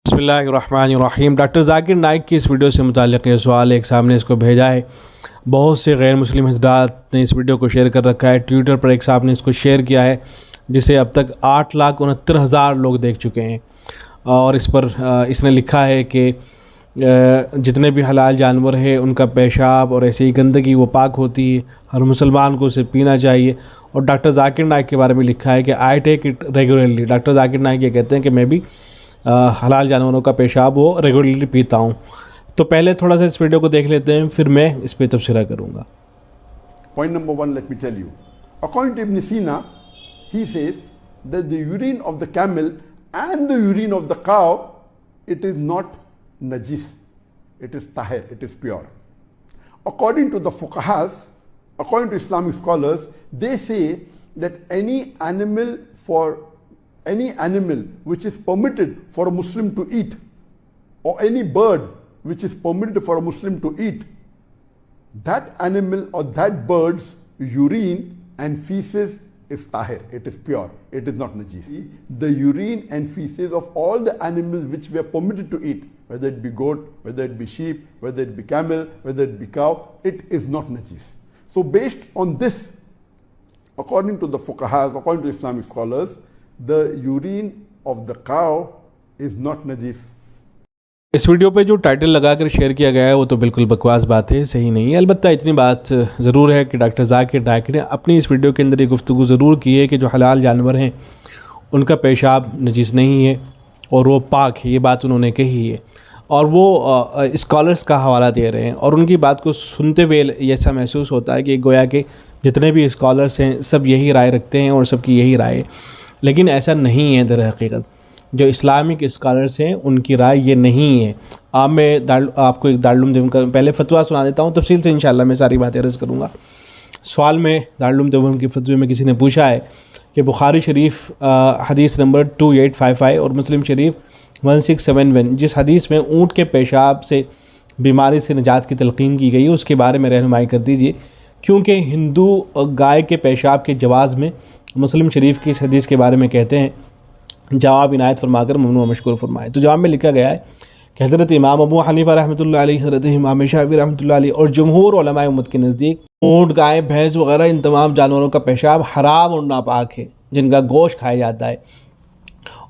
بسم اللہ الرحمن الرحیم۔ ڈاکٹر ذاکر نائک کی اس ویڈیو سے متعلق یہ سوال ایک سامنے اس کو بھیجا ہے۔ بہت سے غیر مسلم حضرات نے اس ویڈیو کو شیئر کر رکھا ہے۔ ٹویٹر پر ایک صاحب نے اس کو شیئر کیا ہے جسے اب تک 8,69,000 لوگ دیکھ چکے ہیں، اور اس پر اس نے لکھا ہے کہ جتنے بھی حلال جانور ہیں ان کا پیشاب اور ایسی ہی گندگی وہ پاک ہوتی ہے، ہر مسلمان کو اسے پینا چاہیے۔ اور ڈاکٹر ذاکر نائک کے بارے میں لکھا ہے کہ آئی take it regularly. Doctor Zakir Naik یہ کہتے ہیں کہ میں بھی حلال جانوروں کا پیشاب وہ ریگولرلی پیتا ہوں۔ تو پہلے تھوڑا سا اس ویڈیو کو دیکھ لیتے ہیں، پھر میں اس پہ تبصرہ کروں گا۔ Point number one, let me tell you. According to Ibn Sina, he says that the urine of the camel and the urine of the cow, it is not najis. It is tahir, it is pure. According to the fuqahas, according to Islamic scholars, they say that any animal which is permitted for a Muslim to eat, or any bird which is permitted for a Muslim to eat, that animal or that bird's urine and feces is tahir, it is pure, it is not najis. The urine and feces of all the animals which we are permitted to eat, whether it be goat, whether it be sheep, whether it be camel, whether it be cow, it is not najis. So based on this, according to the fuqahas, according to Islamic scholars, the urine of the cow is not najis. اس video پہ جو title لگا کر share کیا گیا ہے وہ تو بالکل بکواس بات ہے، صحیح نہیں ہے۔ البتہ اتنی بات ضرور ہے کہ ڈاکٹر ذاکر نائک نے اپنی اس ویڈیو کے اندر یہ گفتگو ضرور کی ہے کہ جو حلال جانور ہیں ان کا پیشاب نجس نہیں ہے اور وہ پاک ہے، یہ بات انہوں نے کہی ہے، اور وہ اسکالرس کا حوالہ دے رہے ہیں، اور ان کی بات کو سنتے ہوئے ایسا محسوس ہوتا ہے کہ گویا کہ جتنے بھی اسکالرس ہیں سب یہی رائے رکھتے ہیں اور سب کی یہی رائے ہے، لیکن ایسا نہیں ہے۔ در حقیقت جو اسلامک اسکالرس ہیں ان کی رائے یہ نہیں ہے۔ میں آپ کو ایک دارالعلوم دیوبند کا پہلے فتویٰ سنا دیتا ہوں، تفصیل سے انشاءاللہ میں ساری باتیں عرض کروں گا۔ سوال میں دارالعلوم دیوبند کی فتوے میں کسی نے پوچھا ہے کہ بخاری شریف حدیث نمبر 2855 اور مسلم شریف 1671 جس حدیث میں اونٹ کے پیشاب سے بیماری سے نجات کی تلقین کی گئی ہے اس کے بارے میں رہنمائی کر دیجیے، کیونکہ ہندو گائے کے پیشاب کے جواز میں مسلم شریف کی اس حدیث کے بارے میں کہتے ہیں، جواب عنایت فرما کر ممنون و مشکور فرمائے۔ تو جواب میں لکھا گیا ہے کہ حضرت امام ابو حنیفہ رحمۃ اللہ علیہ، حضرت امام شافعی رحمۃ اللہ علیہ اور جمہور علماء امت کے نزدیک اونٹ، گائے، بھینس وغیرہ ان تمام جانوروں کا پیشاب حرام اور ناپاک ہے جن کا گوشت کھایا جاتا ہے،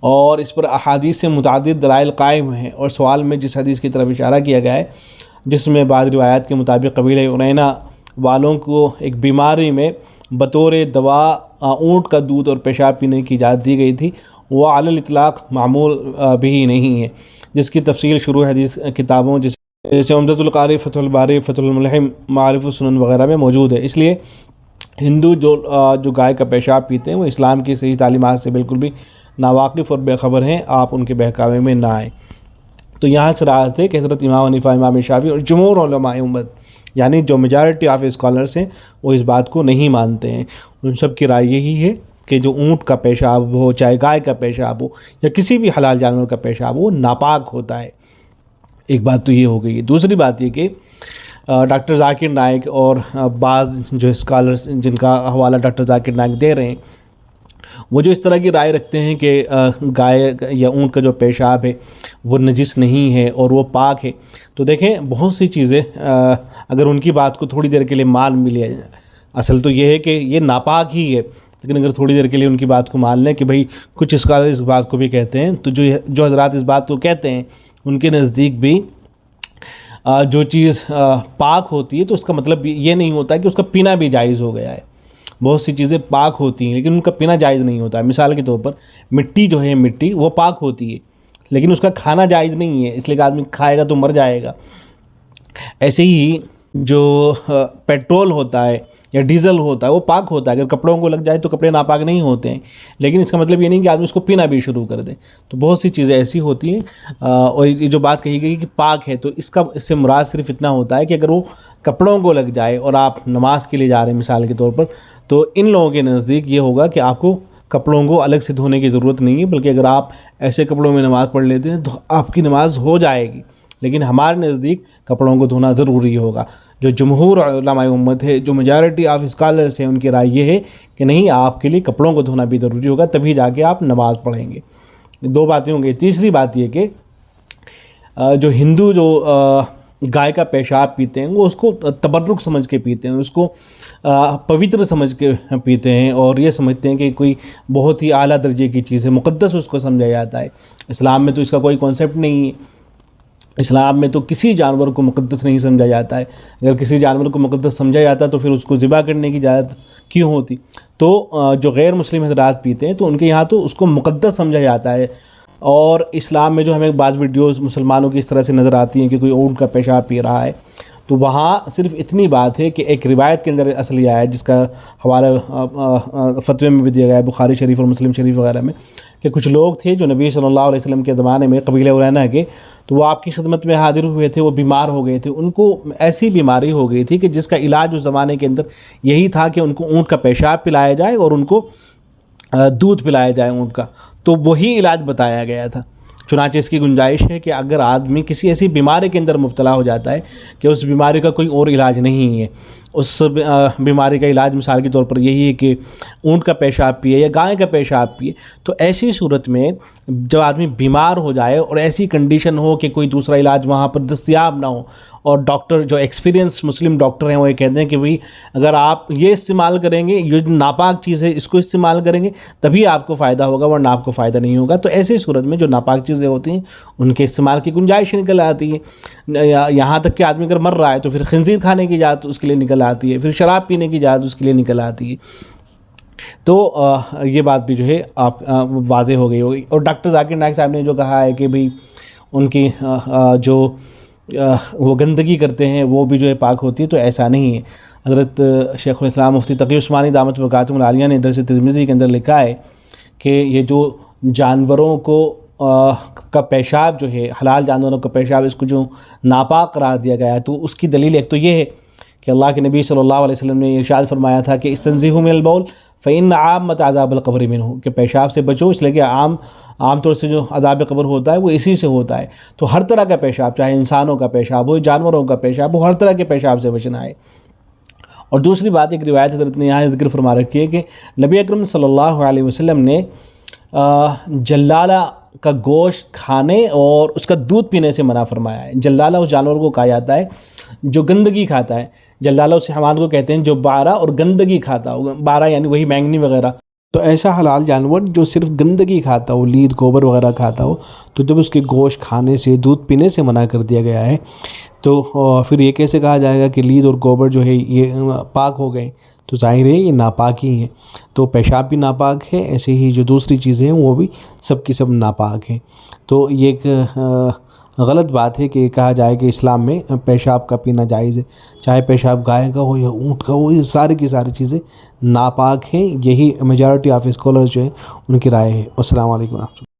اور اس پر احادیث سے متعدد دلائل قائم ہیں۔ اور سوال میں جس حدیث کی طرف اشارہ کیا گیا ہے جس میں بعض روایات کے مطابق قبیلہ عرینہ والوں کو ایک بیماری میں بطور دوا اونٹ کا دودھ اور پیشاب پینے کی اجازت دی گئی تھی، وہ علی الاطلاق معمول بھی نہیں ہے، جس کی تفصیل شروع حدیث کتابوں جیسے عمدۃ القاری، فتح الباری، فتح الملحم، معارف السنن وغیرہ میں موجود ہے۔ اس لیے ہندو جو گائے کا پیشاب پیتے ہیں وہ اسلام کی صحیح تعلیمات سے بالکل بھی ناواقف اور بے خبر ہیں، آپ ان کے بہکاوے میں نہ آئیں۔ تو یہاں صراحت ہے کہ حضرت امام حنیفہ، امام شافعی اور جمہور علماء امت یعنی جو میجارٹی آف اسکالرس ہیں وہ اس بات کو نہیں مانتے ہیں۔ ان سب کی رائے یہی ہے کہ جو اونٹ کا پیشاب ہو، چاہے گائے کا پیشاب ہو یا کسی بھی حلال جانور کا پیشاب ہو، وہ ناپاک ہوتا ہے۔ ایک بات تو یہ ہو گئی ہے۔ دوسری بات یہ کہ ڈاکٹر ذاکر نائک اور بعض جو اسکالرس جن کا حوالہ ڈاکٹر ذاکر نائک دے رہے ہیں وہ جو اس طرح کی رائے رکھتے ہیں کہ گائے یا اونٹ کا جو پیشاب ہے وہ نجس نہیں ہے اور وہ پاک ہے، تو دیکھیں بہت سی چیزیں اگر ان کی بات کو تھوڑی دیر کے لیے مان بھی لیا جائے، اصل تو یہ ہے کہ یہ ناپاک ہی ہے، لیکن اگر تھوڑی دیر کے لیے ان کی بات کو مان لیں کہ بھئی کچھ اسکالر اس بات کو بھی کہتے ہیں، تو جو حضرات اس بات کو کہتے ہیں ان کے نزدیک بھی جو چیز پاک ہوتی ہے تو اس کا مطلب یہ نہیں ہوتا کہ اس کا پینا بھی جائز ہو گیا ہے۔ بہت سی چیزیں پاک ہوتی ہیں لیکن ان کا پینا جائز نہیں ہوتا ہے۔ مثال کے طور پر مٹی جو ہے، مٹی وہ پاک ہوتی ہے لیکن اس کا کھانا جائز نہیں ہے، اس لیے کہ آدمی کھائے گا تو مر جائے گا۔ ایسے ہی جو پیٹرول ہوتا ہے یا ڈیزل ہوتا ہے وہ پاک ہوتا ہے، اگر کپڑوں کو لگ جائے تو کپڑے ناپاک نہیں ہوتے ہیں، لیکن اس کا مطلب یہ نہیں کہ آدمی اس کو پینا بھی شروع کر دے۔ تو بہت سی چیزیں ایسی ہوتی ہیں، اور یہ جو بات کہی گئی کہ پاک ہے تو اس سے مراد صرف اتنا ہوتا ہے کہ اگر وہ کپڑوں کو لگ جائے اور آپ نماز کے لیے جا رہے ہیں مثال کے طور پر، تو ان لوگوں کے نزدیک یہ ہوگا کہ آپ کو کپڑوں کو الگ سے دھونے کی ضرورت نہیں ہے، بلکہ اگر آپ ایسے کپڑوں میں نماز پڑھ لیتے ہیں تو آپ کی نماز ہو جائے گی۔ لیکن ہمارے نزدیک کپڑوں کو دھونا ضروری ہوگا۔ جو جمہور علماء امت ہے، جو میجارٹی آف اسکالرس ہیں، ان کی رائے یہ ہے کہ نہیں، آپ کے لیے کپڑوں کو دھونا بھی ضروری ہوگا، تبھی جا کے آپ نماز پڑھیں گے۔ دو باتیں ہوں گی۔ تیسری بات یہ کہ جو ہندو جو گائے کا پیشاب پیتے ہیں وہ اس کو تبرک سمجھ کے پیتے ہیں، اس کو پوتر سمجھ کے پیتے ہیں، اور یہ سمجھتے ہیں کہ کوئی بہت ہی اعلیٰ درجے کی چیز ہے، مقدس اس کو سمجھا جاتا ہے۔ اسلام میں تو اس کا کوئی کانسیپٹ نہیں ہے، اسلام میں تو کسی جانور کو مقدس نہیں سمجھا جاتا ہے۔ اگر کسی جانور کو مقدس سمجھا جاتا تو پھر اس کو ذبح کرنے کی اجازت کیوں ہوتی؟ تو جو غیر مسلم حضرات پیتے ہیں تو ان کے یہاں تو اس کو مقدس سمجھا جاتا ہے۔ اور اسلام میں جو ہمیں بعض ویڈیوز مسلمانوں کی اس طرح سے نظر آتی ہیں کہ کوئی اونٹ کا پیشاب پی رہا ہے، تو وہاں صرف اتنی بات ہے کہ ایک روایت کے اندر اصل یہ ہے جس کا حوالہ فتوے میں بھی دیا گیا ہے بخاری شریف اور مسلم شریف وغیرہ میں، کہ کچھ لوگ تھے جو نبی صلی اللہ علیہ وسلم کے زمانے میں قبیلہ عرینہ کے، تو وہ آپ کی خدمت میں حاضر ہوئے تھے، وہ بیمار ہو گئے تھے، ان کو ایسی بیماری ہو گئی تھی کہ جس کا علاج اس زمانے کے اندر یہی تھا کہ ان کو اونٹ کا پیشاب پلایا جائے اور ان کو دودھ پلایا جائے اونٹ کا، تو وہی علاج بتایا گیا تھا۔ چنانچہ اس کی گنجائش ہے کہ اگر آدمی کسی ایسی بیماری کے اندر مبتلا ہو جاتا ہے کہ اس بیماری کا کوئی اور علاج نہیں ہے، اس بیماری کا علاج مثال کے طور پر یہی ہے کہ اونٹ کا پیشاب پیے یا گائے کا پیشاب پیے، تو ایسی صورت میں جب آدمی بیمار ہو جائے اور ایسی کنڈیشن ہو کہ کوئی دوسرا علاج وہاں پر دستیاب نہ ہو، اور ڈاکٹر جو ایکسپیرینس مسلم ڈاکٹر ہیں وہ یہ کہتے ہیں کہ بھئی اگر آپ یہ استعمال کریں گے، یہ جو ناپاک چیز ہے اس کو استعمال کریں گے تبھی آپ کو فائدہ ہوگا ورنہ آپ کو فائدہ نہیں ہوگا، تو ایسی صورت میں جو ناپاک چیزیں ہوتی ہیں ان کے استعمال کی گنجائش نکل آتی ہے۔ یہاں تک کہ آدمی اگر مر رہا ہے تو پھر خنزیر کھانے کی اجازت اس کے لیے نکل آتی ہے، پھر شراب پینے کی اجازت اس کے لیے نکل آتی ہے۔ تو یہ بات بھی جو ہے آپ واضح ہو گئی ہوگی۔ اور ڈاکٹر ذاکر نائک صاحب نے جو کہا ہے کہ بھئی ان کی جو وہ گندگی کرتے ہیں وہ بھی جو ہے پاک ہوتی ہے، تو ایسا نہیں ہے۔ حضرت شیخ الاسلام مفتی تقی عثمانی دامت برکاتہم العالیہ نے درس ترمذی کے اندر لکھا ہے کہ یہ جو جانوروں کو کا پیشاب جو ہے، حلال جانوروں کا پیشاب، اس کو جو ناپاک قرار دیا گیا ہے، تو اس کی دلیل ایک تو یہ ہے کہ اللہ کے نبی صلی اللہ علیہ وسلم نے ارشاد فرمایا تھا کہ استنزہوا من البول فإن عامۃ عذاب القبر منہ، کہ پیشاب سے بچو اس لیے کہ عام طور سے جو عذاب قبر ہوتا ہے وہ اسی سے ہوتا ہے۔ تو ہر طرح کا پیشاب، چاہے انسانوں کا پیشاب ہو، جانوروں کا پیشاب ہو، ہر طرح کے پیشاب سے بچنا ہے۔ اور دوسری بات، ایک روایت حضرت نے یہاں ذکر فرما رکھی ہے کہ نبی اکرم صلی اللہ علیہ وسلم نے جلالہ کا گوشت کھانے اور اس کا دودھ پینے سے منع فرمایا ہے۔ جلالہ اس جانور کو کہا جاتا ہے جو گندگی کھاتا ہے، جلالہ اس حیوان کو کہتے ہیں جو بارہ اور گندگی کھاتا ہو، بارہ یعنی وہی مینگنی وغیرہ۔ تو ایسا حلال جانور جو صرف گندگی کھاتا ہو، لید گوبر وغیرہ کھاتا ہو، تو جب اس کے گوشت کھانے سے، دودھ پینے سے منع کر دیا گیا ہے، تو پھر یہ کیسے کہا جائے گا کہ لید اور گوبر جو ہے یہ پاک ہو گئے؟ تو ظاہر ہے یہ ناپاک ہی ہیں۔ تو پیشاب بھی ناپاک ہے، ایسے ہی جو دوسری چیزیں ہیں وہ بھی سب کی سب ناپاک ہیں۔ تو یہ ایک غلط بات ہے کہ کہا جائے کہ اسلام میں پیشاب کا پینا جائز ہے، چاہے پیشاب گائے کا ہو یا اونٹ کا ہو، یہ ساری کی ساری چیزیں ناپاک ہیں۔ یہی میجارٹی آف اسکالرز جو ہیں ان کی رائے ہے۔ السلام علیکم ورحمۃ اللہ۔